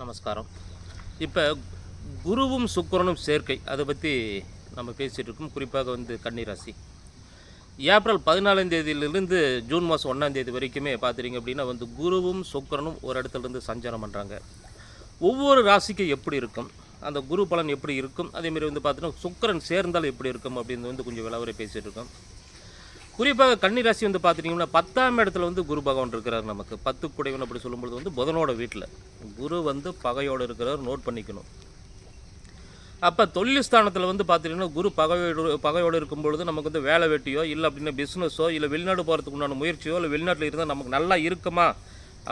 நமஸ்காரம். இப்போ குருவும் சுக்கிரனும் சேர்க்கை அதை பற்றி நம்ம பேசிகிட்டு இருக்கோம். குறிப்பாக கன்னி ராசி. ஏப்ரல் 14ஆம் தேதியிலிருந்து ஜூன் மாதம் 1ஆம் தேதி வரைக்குமே பார்த்துட்டிங்க அப்படின்னா குருவும் சுக்கிரனும் ஒரு இடத்துலேருந்து சஞ்சாரம் பண்ணுறாங்க. ஒவ்வொரு ராசிக்கும் எப்படி இருக்கும், அந்த குரு பலன் எப்படி இருக்கும், அதேமாரி பார்த்தீங்கன்னா சுக்கிரன் சேர்ந்தால் எப்படி இருக்கும் அப்படின்னு கொஞ்சம் விளவரை பேசிகிட்டு இருக்கோம். குறிப்பாக கன்னி ராசி பார்த்துட்டிங்கன்னா 10ஆம் இடத்துல குரு பகவான் இருக்கிறார். நமக்கு 10 குடைவன் அப்படி சொல்லும்பொழுது புதனோட வீட்டில் குரு பகையோடு இருக்கிறார். நோட் பண்ணிக்கணும். அப்போ தொழில் ஸ்தானத்தில் பார்த்துட்டிங்கன்னா குரு பகையோடு இருக்கும்பொழுது நமக்கு வேலை வெட்டியோ இல்லை அப்படின்னா பிஸ்னஸோ இல்லை வெளிநாடு போகிறதுக்கு உண்டான முயற்சியோ இல்லை வெளிநாட்டில் இருந்தால் நமக்கு நல்லா இருக்குமா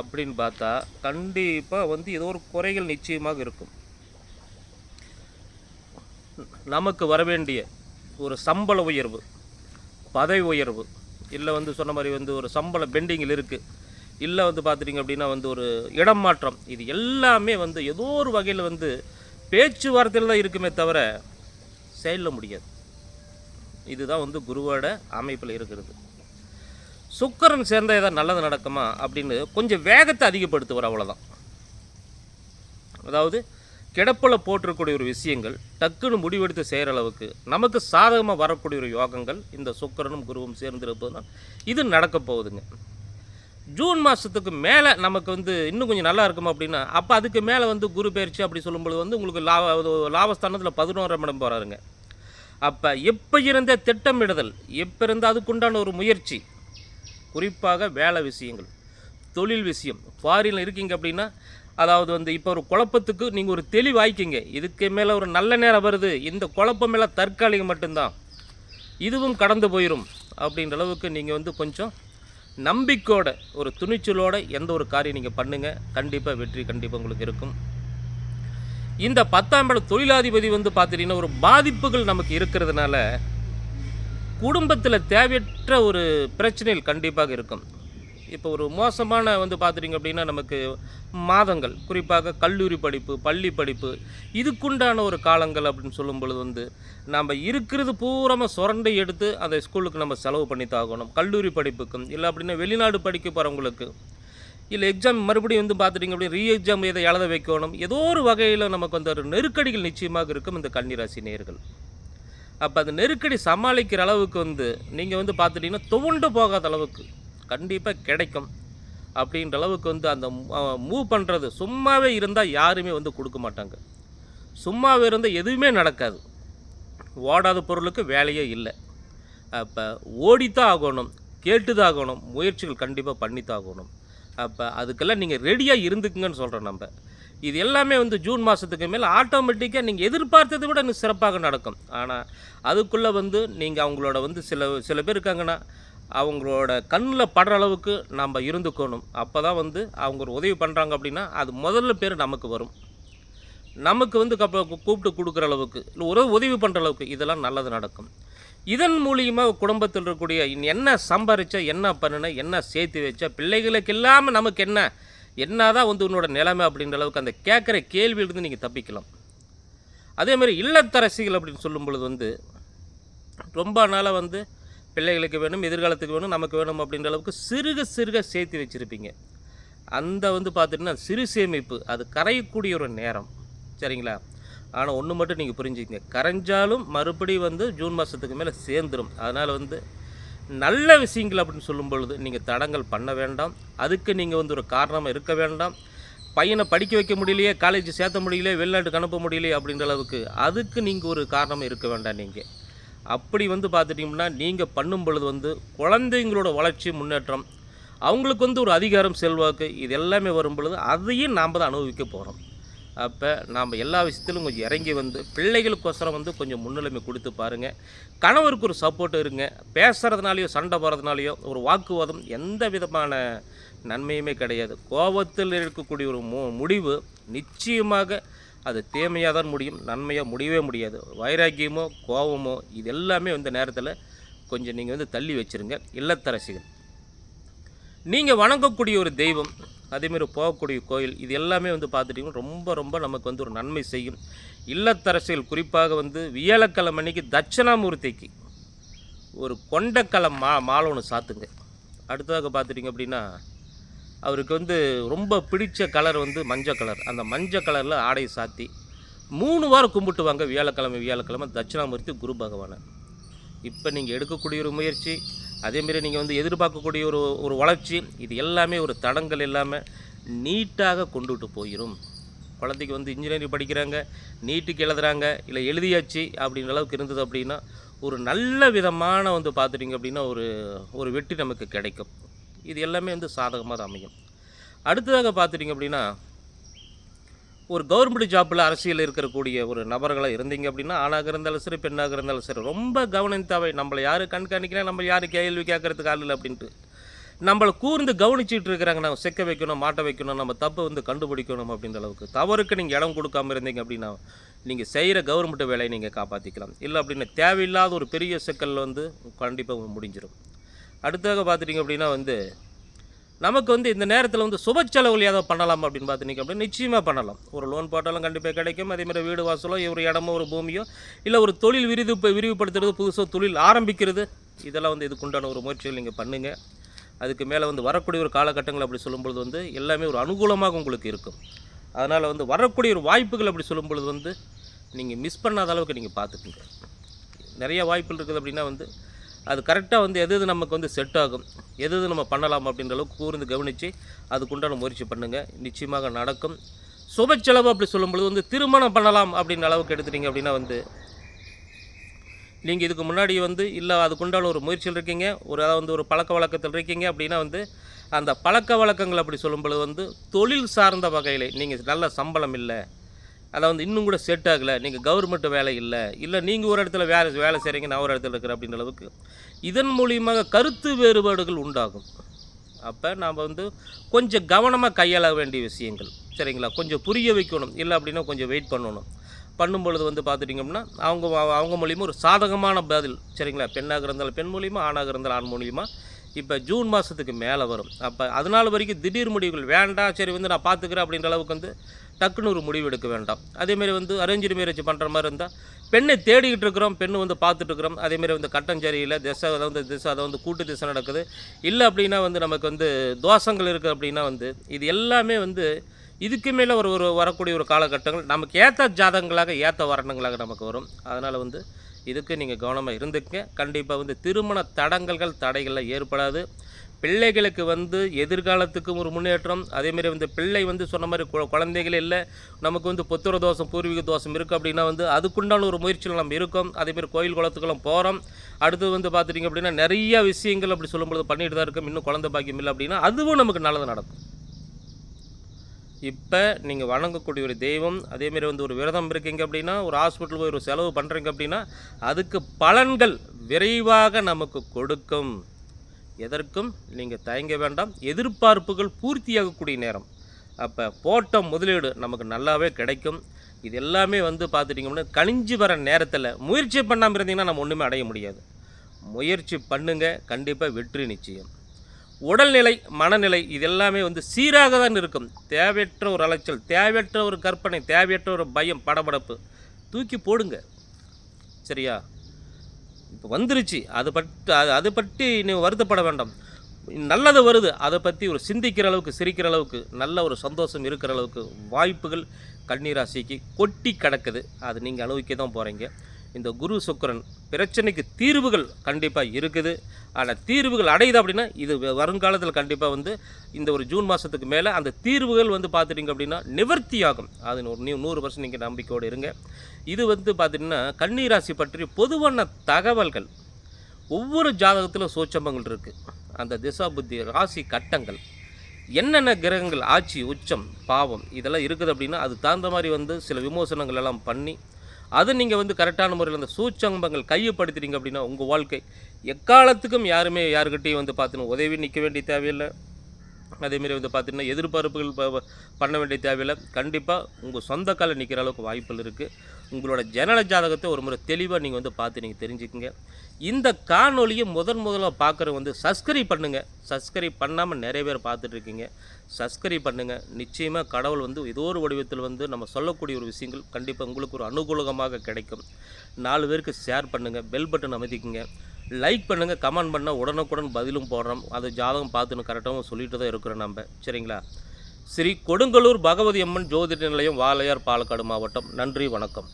அப்படின்னு பார்த்தா கண்டிப்பாக ஏதோ ஒரு குறைகள் நிச்சயமாக இருக்கும். நமக்கு வர வேண்டிய ஒரு சம்பள உயர்வு, பதவி உயர்வு, இல்லை சொன்ன மாதிரி ஒரு சம்பள பெண்டிங்கில் இருக்குது, இல்லை பார்த்துட்டிங்க அப்படின்னா ஒரு இடம் மாற்றம், இது எல்லாமே ஏதோ ஒரு வகையில் பேச்சுவார்த்தையில் தான் இருக்குமே தவிர செயலில் முடியாது. இதுதான் குருவோட அமைப்பில் இருக்கிறது. சுக்கிரன் சேர்ந்தால் ஏதாவது நல்லது நடக்குமா அப்படின்னு கொஞ்சம் வேகத்தை அதிகப்படுத்துவார், அவ்வளோதான். அதாவது கிடப்பில் போட்டிருக்கக்கூடிய ஒரு விஷயங்கள் டக்குன்னு முடிவெடுத்து செய்கிற அளவுக்கு நமக்கு சாதகமாக வரக்கூடிய ஒரு யோகங்கள் இந்த சுக்கிரனும் குருவும் சேர்ந்துருப்பதுனா இது நடக்க போகுதுங்க. ஜூன் மாதத்துக்கு மேலே நமக்கு இன்னும் கொஞ்சம் நல்லா இருக்குமா அப்படின்னா அப்போ அதுக்கு மேலே குரு பயிற்சி அப்படி சொல்லும்போது உங்களுக்கு லாபஸ்தானத்தில் 11ஆம் இடம் போகிறாருங்க. அப்போ எப்போ இருந்த திட்டமிடுதல், எப்போ இருந்தால் அதுக்குண்டான ஒரு முயற்சி, குறிப்பாக வேலை விஷயங்கள், தொழில் விஷயம், ஃபாரினில் இருக்கீங்க அப்படின்னா அதாவது இப்போ ஒரு குழப்பத்துக்கு நீங்கள் ஒரு தெளிவாய்க்கிங்க. இதுக்கு மேலே ஒரு நல்ல நேரம் வருது, இந்த குழப்பம் எல்லாம் தற்காலிகம் மட்டும்தான், இதுவும் கடந்து போயிடும் அப்படின்ற அளவுக்கு நீங்கள் கொஞ்சம் நம்பிக்கையோட ஒரு துணிச்சலோட எந்த ஒரு காரியம் நீங்கள் பண்ணுங்கள், கண்டிப்பாக வெற்றி கண்டிப்பாக உங்களுக்கு இருக்கும். இந்த 10ஆம் இடம் தொழிலாதிபதி பார்த்துட்டிங்கன்னா ஒரு பாதிப்புகள் நமக்கு இருக்கிறதுனால குடும்பத்தில் தேவையற்ற ஒரு பிரச்சனைகள் கண்டிப்பாக இருக்கும். இப்போ ஒரு மோசமான பார்த்துட்டிங்க அப்படின்னா நமக்கு மாதங்கள், குறிப்பாக கல்லூரி படிப்பு, பள்ளி படிப்பு, இதுக்குண்டான ஒரு காலங்கள் அப்படின்னு சொல்லும் பொழுது நம்ம இருக்கிறது பூராமல் சுரண்டை எடுத்து அந்த ஸ்கூலுக்கு நம்ம செலவு பண்ணி தாகணும். கல்லூரி படிப்புக்கும் இல்லை அப்படின்னா வெளிநாடு படிக்க போகிறவங்களுக்கு இல்லை எக்ஸாம் மறுபடியும் பார்த்துட்டிங்க அப்படின்னா ரீ எக்ஸாம் இதை எழுத வைக்கணும். ஏதோ ஒரு வகையில் நமக்கு ஒரு நெருக்கடிகள் நிச்சயமாக இருக்கும் இந்த கன்னிராசி நேயர்கள். அப்போ அந்த நெருக்கடி சமாளிக்கிற அளவுக்கு நீங்கள் பார்த்துட்டிங்கன்னா துவண்டு போகாத அளவுக்கு கண்டிப்பாக கிடைக்கும் அப்படின்ற அளவுக்கு அந்த மூவ் பண்ணுறது. சும்மாவே இருந்தால் யாருமே கொடுக்க மாட்டாங்க. சும்மாவே இருந்தால் எதுவுமே நடக்காது. ஓடாத பொருளுக்கு வேலையே இல்லை. அப்போ ஓடித்தான் ஆகணும், கேட்டுதான் ஆகணும், முயற்சிகள் கண்டிப்பாக பண்ணித்தான் ஆகணும். அப்போ அதுக்கெல்லாம் நீங்கள் ரெடியாக இருந்துக்குங்கன்னு சொல்கிறோம். நம்ம இது எல்லாமே ஜூன் மாதத்துக்கு மேலே ஆட்டோமேட்டிக்காக நீங்கள் எதிர்பார்த்ததை விட இன்னும் சிறப்பாக நடக்கும். ஆனால் அதுக்குள்ளே நீங்கள் அவங்களோட சில பேர் இருக்காங்கன்னா அவங்களோட கண்ணில் படுற அளவுக்கு நம்ம இருந்துக்கணும். அப்போ தான் அவங்க ஒரு உதவி பண்ணுறாங்க அப்படின்னா அது முதல்ல பேர் நமக்கு வரும். நமக்கு கூப்பிட்டு கொடுக்குற அளவுக்கு இல்லை ஒரு உதவி பண்ணுற அளவுக்கு இதெல்லாம் நல்லது நடக்கும். இதன் மூலியமாக குடும்பத்தில் இருக்கக்கூடிய என்ன சம்பாதிச்சா, என்ன பண்ணின, என்ன சேர்த்து வச்சா, பிள்ளைகளுக்கு இல்லாமல் நமக்கு என்ன தான் உன்னோட நிலைமை அப்படின்ற அளவுக்கு அந்த கேட்குற கேள்வியிலிருந்து நீங்கள் தப்பிக்கலாம். அதேமாதிரி இல்லத்தரசிகள் அப்படின்னு சொல்லும் பொழுது ரொம்ப நாளாக பிள்ளைகளுக்கு வேணும், எதிர்காலத்துக்கு வேணும், நமக்கு வேணும் அப்படின்ற அளவுக்கு சிறுக சேர்த்து வச்சுருப்பீங்க. அந்த பார்த்துட்டிங்கன்னா சிறு சேமிப்பு அது கரையக்கூடிய ஒரு நேரம், சரிங்களா? ஆனால் ஒன்று மட்டும் நீங்கள் புரிஞ்சுக்கங்க, கரைஞ்சாலும் மறுபடியும் ஜூன் மாதத்துக்கு மேலே சேர்ந்துடும். அதனால் நல்ல விஷயங்கள் அப்படின்னு சொல்லும் பொழுது நீங்கள் தடங்கள் பண்ண வேண்டாம். அதுக்கு நீங்கள் ஒரு காரணமாக இருக்க வேண்டாம். பையனை படிக்க வைக்க முடியலையே, காலேஜ் சேர்த்த முடியலையே, வெளிநாட்டுக்கு அனுப்ப முடியலையே அப்படின்ற அளவுக்கு அதுக்கு நீங்கள் ஒரு காரணமாக இருக்க வேண்டாம். நீங்கள் அப்படி பார்த்துட்டிங்கன்னா நீங்கள் பண்ணும் பொழுது குழந்தைங்களோட வளர்ச்சி, முன்னேற்றம், அவங்களுக்கு ஒரு அதிகாரம், செல்வாக்கு, இது எல்லாமே வரும் பொழுது அதையும் நாம் தான் அனுபவிக்க போகிறோம். அப்போ நாம் எல்லா விஷயத்திலும் கொஞ்சம் இறங்கி பிள்ளைகளுக்கோசரம் கொஞ்சம் முன்னிலைமை கொடுத்து பாருங்கள். கணவருக்கு ஒரு சப்போர்ட் இருங்க. பேசுகிறதுனாலையோ சண்டை போகிறதுனாலையோ ஒரு வாக்குவாதம் எந்த விதமான நன்மையுமே கிடையாது. கோபத்தில் இருக்கக்கூடிய ஒரு முடிவு நிச்சயமாக அது தீமையாக தான் முடியும், நன்மையாக முடியவே முடியாது. வைராக்கியமோ கோபமோ இது எல்லாமே நேரத்தில் கொஞ்சம் நீங்கள் தள்ளி வச்சுருங்க. இல்லத்தரசிகள் நீங்கள் வணங்கக்கூடிய ஒரு தெய்வம், அதேமாரி போகக்கூடிய கோயில், இது எல்லாமே பார்த்துட்டிங்கன்னா ரொம்ப நமக்கு ஒரு நன்மை செய்யும். இல்லத்தரசிகள் குறிப்பாக வியாழக்கிழமை அன்னைக்கு தட்சிணாமூர்த்திக்கு ஒரு கொண்டக்கலை மாலை ஒன்று சாத்துங்க. அடுத்ததாக பார்த்துட்டிங்க அப்படின்னா அவருக்கு வந்து ரொம்ப பிடித்த கலர் வந்து மஞ்சள் கலர். அந்த மஞ்சள் கலரில் ஆடை சாத்தி 3 வாரம் கும்பிட்டுவாங்க வியாழக்கிழமை தட்சிணாமூர்த்தி குரு பகவானை. இப்போ நீங்கள் எடுக்கக்கூடிய ஒரு முயற்சி, அதேமாரி நீங்கள் வந்து எதிர்பார்க்கக்கூடிய ஒரு ஒரு வளர்ச்சி, இது எல்லாமே ஒரு தடங்கள் இல்லாமல் நீட்டாக கொண்டுட்டு போயிடும். குழந்தைக்கு வந்து இன்ஜினியரிங் படிக்கிறாங்க, நீட்டுக்கு எழுதுகிறாங்க, இல்லை எழுதியாச்சு அப்படின்ற அளவுக்கு இருந்தது அப்படின்னா, ஒரு நல்ல விதமான வந்து பார்த்துட்டிங்க அப்படின்னா ஒரு ஒரு வெற்றி நமக்கு கிடைக்கும். இது எல்லாமே வந்து சாதகமாக தான் அமையும். அடுத்ததாக பார்த்துட்டிங்க அப்படின்னா, ஒரு கவர்மெண்ட் ஜாப்பில் அரசியல் இருக்கக்கூடிய ஒரு நபர்களாக இருந்தீங்க அப்படின்னா, ஆணாக இருந்தாலும் சரி, பெண்ணாக இருந்தாலும் சரி, ரொம்ப கவனித்தாவை நம்மளை யார் கண்காணிக்கிறேன், நம்ம யார் கேள்வி கேட்கறதுக்கு ஆள் இல்லை அப்படின்ட்டு நம்மளை கூர்ந்து கவனிச்சிட்டு இருக்கிறாங்க. நம்ம செக்க வைக்கணும், மாட்ட வைக்கணும், நம்ம தப்பை வந்து கண்டுபிடிக்கணும் அப்படின்ற அளவுக்கு தவறுக்கு நீங்கள் இடம் கொடுக்காமல் இருந்தீங்க அப்படின்னா, நீங்கள் செய்கிற கவர்மெண்ட் வேலையை நீங்கள் காப்பாற்றிக்கலாம். இல்லை அப்படின்னு தேவையில்லாத ஒரு பெரிய சிக்கல் வந்து கண்டிப்பாக முடிஞ்சிடும். அடுத்ததாக பார்த்துட்டிங்க அப்படின்னா வந்து நமக்கு வந்து இந்த நேரத்தில் வந்து சுப செலவுகள் ஏதோ பண்ணலாம் அப்படின்னு பார்த்துட்டிங்க அப்படின்னா நிச்சயமாக பண்ணலாம். ஒரு லோன் போட்டாலும் கண்டிப்பாக கிடைக்கும். அதேமாதிரி வீடு வாசலோ, ஒரு இடமோ, ஒரு பூமியோ, இல்லை ஒரு தொழில் விரிவுபடுத்துறது, புதுசாக தொழில் ஆரம்பிக்கிறது, இதெல்லாம் வந்து இதுக்குண்டான ஒரு முயற்சிகள் நீங்கள் பண்ணுங்கள். அதுக்கு மேலே வந்து வரக்கூடிய ஒரு காலகட்டங்கள் அப்படி சொல்லும்பொழுது வந்து எல்லாமே ஒரு அனுகூலமாக உங்களுக்கு இருக்கும். அதனால் வந்து வரக்கூடிய ஒரு வாய்ப்புகள் அப்படி சொல்லும்பொழுது வந்து நீங்கள் மிஸ் பண்ணாத அளவுக்கு நீங்கள் பார்த்துக்குங்க. நிறைய வாய்ப்புகள் இருக்குது அப்படின்னா வந்து அது கரெக்டாக வந்து எது நமக்கு வந்து செட் ஆகும், எது நம்ம பண்ணலாம் அப்படின்ற அளவுக்கு கூர்ந்து கவனித்து அதுக்குண்டான முயற்சி பண்ணுங்கள். நிச்சயமாக நடக்கும். சுப செலவு அப்படி சொல்லும்பொழுது வந்து திருமணம் பண்ணலாம் அப்படின்ற அளவுக்கு எடுத்துட்டிங்க அப்படின்னா வந்து நீங்கள் இதுக்கு முன்னாடி வந்து இல்லை அதுக்குண்டான ஒரு முயற்சியில் இருக்கீங்க, அதாவது வந்து ஒரு பழக்க வழக்கத்தில் இருக்கீங்க அப்படின்னா வந்து அந்த பழக்க வழக்கங்கள் அப்படி சொல்லும்பொழுது வந்து தொழில் சார்ந்த வகையில் நீங்கள் நல்ல சம்பளம் இல்லை, அதை வந்து இன்னும் கூட செட் ஆகலை, நீங்கள் கவர்மெண்ட் வேலை இல்லை நீங்கள் ஒரு இடத்துல வேலை செய்கிறீங்க, நான் ஒரு இடத்துல இருக்கிறேன் அப்படின்ற அளவுக்கு இதன் மூலியமாக கருத்து வேறுபாடுகள் உண்டாகும். அப்போ நாம் வந்து கொஞ்சம் கவனமாக கையாள வேண்டிய விஷயங்கள், சரிங்களா? கொஞ்சம் புரிய வைக்கணும். இல்லை அப்படின்னா கொஞ்சம் வெயிட் பண்ணும்பொழுது வந்து பார்த்துட்டிங்கன்னா அவங்க மூலியமாக ஒரு சாதகமான பதில், சரிங்களா? பெண்ணாக இருந்தாலும் பெண் மூலியமாக, ஆணாக இருந்தாலும் ஆண் மூலியமாக இப்போ ஜூன் மாதத்துக்கு மேலே வரும். அப்போ அதனால் வரைக்கும் திடீர் முடிவுகள் வேண்டாம், சரி வந்து நான் பார்த்துக்கிறேன் அப்படின்ற அளவுக்கு வந்து டக்குன்னு ஒரு முடிவு எடுக்க வேண்டாம். அதேமாரி வந்து அரேஞ்சு மேரேஜ் பண்ணுற மாதிரி இருந்தால் பெண்ணை தேடிக்கிட்டு இருக்கிறோம், பெண்ணு வந்து பார்த்துட்ருக்குறோம், அதேமாரி வந்து கட்டம் சரியில்லை, அதை வந்து கூட்டு திசை நடக்குது, இல்லை அப்படின்னா வந்து நமக்கு வந்து தோஷங்கள் இருக்குது அப்படின்னா வந்து இது எல்லாமே வந்து இதுக்கு மேலே ஒரு வரக்கூடிய ஒரு காலகட்டங்கள் நமக்கு ஏற்ற ஜாதகங்களாக ஏற்ற வரணங்களாக நமக்கு வரும். அதனால் வந்து இதுக்கு நீங்கள் கவனமாக இருந்துக்க. கண்டிப்பாக வந்து திருமண தடைகளில் ஏற்படாது. பிள்ளைகளுக்கு வந்து எதிர்காலத்துக்கும் ஒரு முன்னேற்றம். அதேமாரி வந்து பிள்ளை வந்து சொன்ன மாதிரி குழந்தைகள் இல்லை, நமக்கு வந்து புத்திர தோஷம், பூர்வீக தோஷம் இருக்குது அப்படின்னா வந்து அதுக்குண்டான ஒரு முயற்சியில் நம்ம இருக்கோம். அதேமாரி கோயில் குளத்துக்கெல்லாம் போகிறோம். அடுத்து வந்து பார்த்துட்டிங்க அப்படின்னா நிறைய விஷயங்கள் அப்படி சொல்லும்பொழுது பண்ணிட்டு தான் இருக்கோம். இன்னும் குழந்தை பாக்கியம் இல்லை அப்படின்னா அதுவும் நமக்கு நல்லது நடக்கும். இப்போ நீங்கள் வணங்கக்கூடிய ஒரு தெய்வம், அதேமாரி வந்து ஒரு விரதம் இருக்கீங்க அப்படின்னா, ஒரு ஹாஸ்பிட்டல் போய் ஒரு செலவு பண்ணுறீங்க அப்படின்னா அதுக்கு பலன்கள் விரைவாக நமக்கு கொடுக்கும். எதற்கும் நீங்கள் தயங்க வேண்டாம். எதிர்பார்ப்புகள் பூர்த்தியாகக்கூடிய நேரம். அப்போ போட்ட முதலீடு நமக்கு நல்லாவே கிடைக்கும். இது எல்லாமே வந்து பார்த்துட்டிங்க அப்படின்னா கணிஞ்சு வர நேரத்தில் முயற்சி பண்ணாமல் இருந்தீங்கன்னா நம்ம ஒன்றுமே அடைய முடியாது. முயற்சி பண்ணுங்கள், கண்டிப்பாக வெற்றி நிச்சயம். உடல்நிலை, மனநிலை இது எல்லாமே வந்து சீராக தான் இருக்கும். தேவையற்ற ஒரு அலைச்சல், தேவையற்ற ஒரு கற்பனை, தேவையற்ற ஒரு பயம், படபடப்பு தூக்கி போடுங்க, சரியா? இப்போ வந்துருச்சு, அதை பற்றி நீ வருத்தப்பட வேண்டாம். நல்லது வருது, அதை பற்றி ஒரு சிந்திக்கிற அளவுக்கு, சிரிக்கிற அளவுக்கு, நல்ல ஒரு சந்தோஷம் இருக்கிற அளவுக்கு வாய்ப்புகள் கன்னிராசிக்கு கொட்டி கிடக்குது. அது நீங்கள் அனுபவிக்க தான் போகிறீங்க. இந்த குரு சுக்கிரன் பிரச்சனைக்கு தீர்வுகள் கண்டிப்பாக இருக்குது. ஆனால் தீர்வுகள் அடையுது அப்படின்னா இது வருங்காலத்தில் கண்டிப்பாக வந்து இந்த ஒரு ஜூன் மாதத்துக்கு மேலே அந்த தீர்வுகள் வந்து பார்த்துட்டிங்க அப்படின்னா நிவர்த்தியாகும். அது ஒரு 100% நீங்கள் நம்பிக்கையோடு இருங்க. இது வந்து பார்த்திங்கன்னா கன்னிராசி பற்றி பொதுவான தகவல்கள். ஒவ்வொரு ஜாதகத்திலும் சூட்சமங்கள் இருக்குது. அந்த திசா புத்தி, ராசி கட்டங்கள், என்னென்ன கிரகங்கள் ஆட்சி, உச்சம், பாவம் இதெல்லாம் இருக்குது அப்படின்னா அது தகுந்த மாதிரி வந்து சில விமோசனங்கள் எல்லாம் பண்ணி அதை நீங்கள் வந்து கரெக்டான முறையில் அந்த சூட்சம்பங்கள் கையப்படுத்துறீங்க அப்படின்னா உங்கள் வாழ்க்கை எக்காலத்துக்கும் யாருக்கிட்டையும் வந்து பார்த்தீங்கன்னா உதவி நிற்க வேண்டிய தேவையில்லை. அதேமாரி வந்து பார்த்திங்கன்னா எதிர்பார்ப்புகள் பண்ண வேண்டிய தேவையில்லை. கண்டிப்பாக உங்கள் சொந்த காலில் நிற்கிற அளவுக்கு வாய்ப்புகள் இருக்குது. உங்களோட ஜனன ஜாதகத்தை ஒரு முறை தெளிவாக நீங்கள் வந்து பார்த்து நீங்கள் தெரிஞ்சுக்குங்க. இந்த காணொலியை முதலாக பார்க்குற வந்து சப்ஸ்கிரைப் பண்ணுங்கள். சப்ஸ்கிரைப் பண்ணாமல் நிறைய பேர் பார்த்துட்ருக்கீங்க. சப்ஸ்கிரைப் பண்ணுங்கள். நிச்சயமாக கடவுள் வந்து ஏதோ ஒரு வடிவத்தில் வந்து நம்ம சொல்லக்கூடிய ஒரு விஷயங்கள் கண்டிப்பாக உங்களுக்கு ஒரு அனுகூலமாக கிடைக்கும். 4 பேருக்கு ஷேர் பண்ணுங்கள். பெல் பட்டன் அமைதிக்குங்க. லைக் பண்ணுங்கள், கமெண்ட் பண்ணால் உடனுக்குடன் பதிலும் போடுறோம். அது ஜாதகம் பார்த்துன்னு கரெக்டாகவும் சொல்லிட்டு தான் இருக்கிறோம் நம்ம. சரிங்களா? ஸ்ரீ கொடுங்கலூர் பகவதி அம்மன் ஜோதிட நிலையம், வாளையார், பாலக்காடு மாவட்டம். நன்றி, வணக்கம்.